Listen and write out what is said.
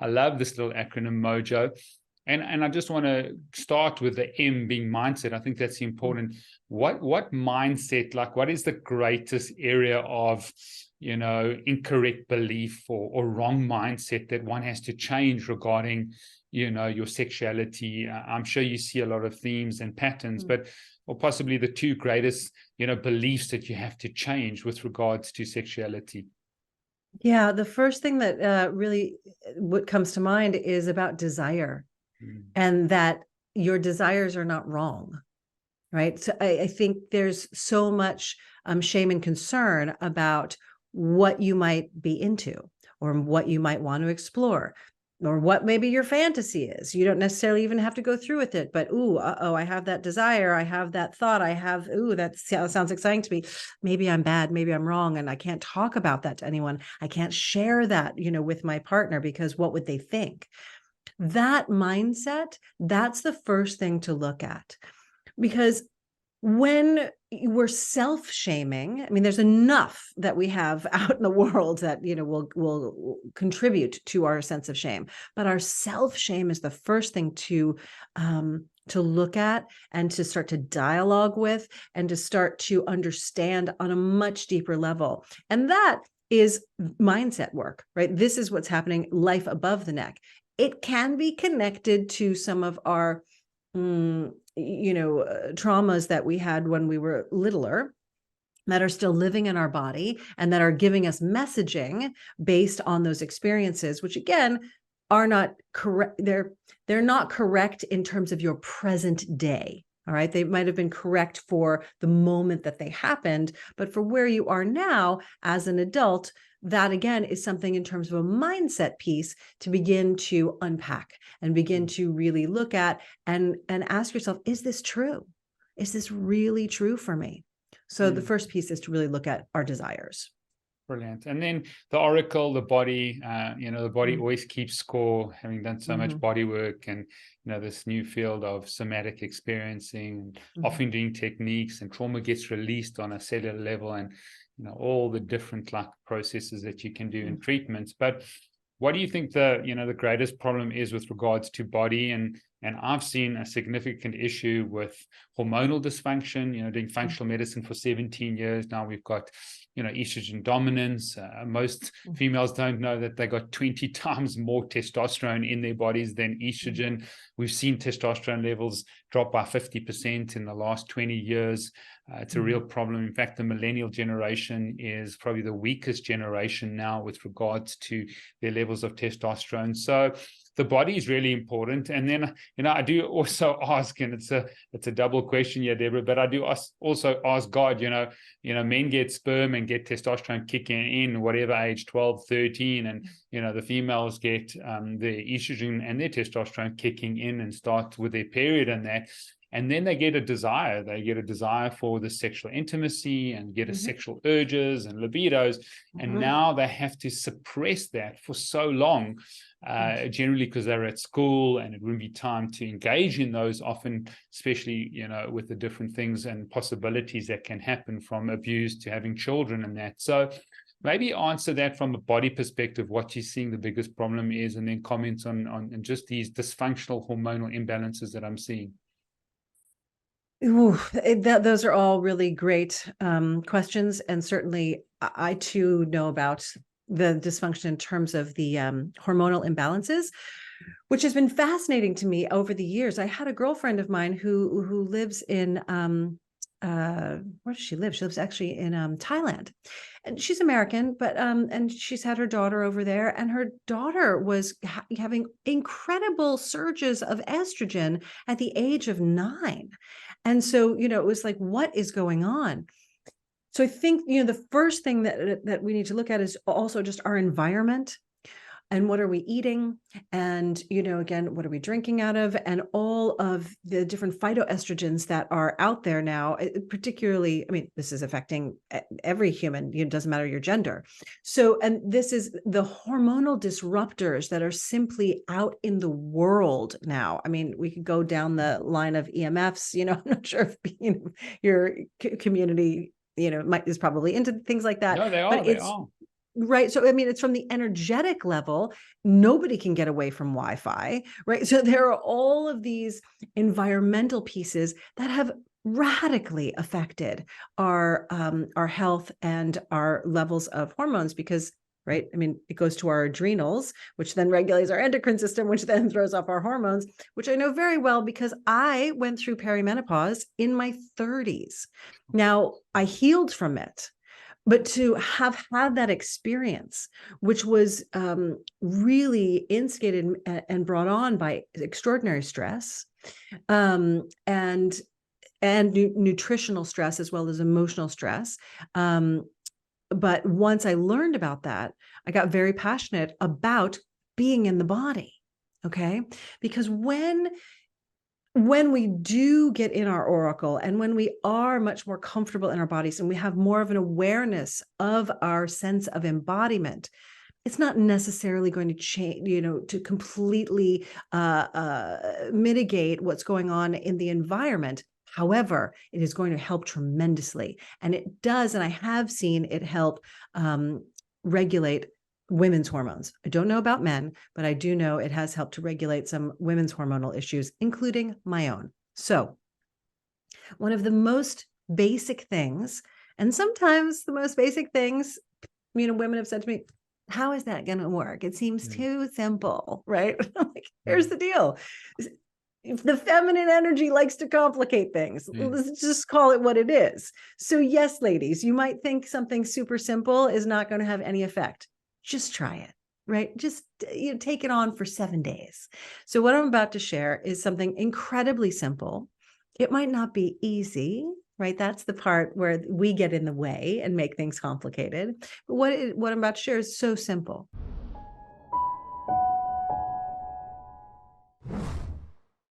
I love this little acronym Mojo. And I just want to start with the M being mindset. I think that's important. What mindset, like what is the greatest area of, incorrect belief or wrong mindset that one has to change regarding, your sexuality? I'm sure you see a lot of themes and patterns, or possibly the two greatest, beliefs that you have to change with regards to sexuality. Yeah, the first thing that really what comes to mind is about desire. And that your desires are not wrong, right? So I think there's so much shame and concern about what you might be into or what you might want to explore or what maybe your fantasy is. You don't necessarily even have to go through with it, but I have that desire. I have that thought. That sounds exciting to me. Maybe I'm bad. Maybe I'm wrong. And I can't talk about that to anyone. I can't share that, with my partner because what would they think? That mindset, that's the first thing to look at. Because when we're self-shaming, I mean, there's enough that we have out in the world that, will contribute to our sense of shame. But our self-shame is the first thing to look at and to start to dialogue with and to start to understand on a much deeper level. And that is mindset work, right? This is what's happening, life above the neck. It can be connected to some of our, traumas that we had when we were littler that are still living in our body and that are giving us messaging based on those experiences, which again are not correct. They're not correct in terms of your present day. All right. They might have been correct for the moment that they happened, but for where you are now as an adult, that again is something in terms of a mindset piece to begin to unpack and begin to really look at and ask yourself, is this true? Is this really true for me? So the first piece is to really look at our desires. Brilliant. And then the oracle, the body, the body always keeps score, having done so much body work and, this new field of somatic experiencing, often doing techniques, and trauma gets released on a cellular level and, all the different processes that you can do in treatments. But what do you think the greatest problem is with regards to body? And I've seen a significant issue with hormonal dysfunction, doing functional medicine for 17 years. Now we've got, estrogen dominance. Most females don't know that they got 20 times more testosterone in their bodies than estrogen. We've seen testosterone levels drop by 50% in the last 20 years. It's a real problem. In fact, the millennial generation is probably the weakest generation now with regards to their levels of testosterone. So the body is really important. And then, I do also ask, and it's a double question here, Deborah, but I do also ask God, men get sperm and get testosterone kicking in whatever age, 12, 13, and, the females get the estrogen and their testosterone kicking in and start with their period and that. And then they get a desire. They get a desire for the sexual intimacy and get a sexual urges and libidos. And now they have to suppress that for so long, generally because they're at school and it wouldn't be time to engage in those often, especially, with the different things and possibilities that can happen from abuse to having children and that. So maybe answer that from a body perspective, what you're seeing the biggest problem is, and then comments on just these dysfunctional hormonal imbalances that I'm seeing. Those are all really great questions. And certainly I too know about the dysfunction in terms of the hormonal imbalances, which has been fascinating to me over the years. I had a girlfriend of mine who lives in, where does she live? She lives actually in Thailand. And she's American, but and she's had her daughter over there, and her daughter was having incredible surges of estrogen at the age of 9. And so, it was like, what is going on? So I think, the first thing that we need to look at is also just our environment. And what are we eating? And, again, what are we drinking out of? And all of the different phytoestrogens that are out there now, particularly, I mean, this is affecting every human, it doesn't matter your gender. So, and this is the hormonal disruptors that are simply out in the world now. I mean, we could go down the line of EMFs, I'm not sure if your community, is probably into things like that. No, they are. right. So, I mean, it's from the energetic level. Nobody can get away from Wi-Fi, right? So there are all of these environmental pieces that have radically affected our health and our levels of hormones, because, right, I mean, it goes to our adrenals, which then regulates our endocrine system, which then throws off our hormones, which I know very well because I went through perimenopause in my 30s. Now, I healed from it, but to have had that experience, which was really instigated and brought on by extraordinary stress, and nutritional stress, as well as emotional stress. But once I learned about that, I got very passionate about being in the body. Okay. Because when we do get in our oracle, and when we are much more comfortable in our bodies, and we have more of an awareness of our sense of embodiment, it's not necessarily going to change, to completely mitigate what's going on in the environment. However, it is going to help tremendously. And it does, and I have seen it help regulate women's hormones. I don't know about men, but I do know it has helped to regulate some women's hormonal issues, including my own. So one of the most basic things, and sometimes the most basic things, women have said to me, how is that going to work? It seems too simple, right? Like, here's the deal. If the feminine energy likes to complicate things, let's just call it what it is. So yes, ladies, you might think something super simple is not going to have any effect. Just try it, right? Just take it on for 7 days. So what I'm about to share is something incredibly simple. It might not be easy, right? That's the part where we get in the way and make things complicated. But what I'm about to share is so simple.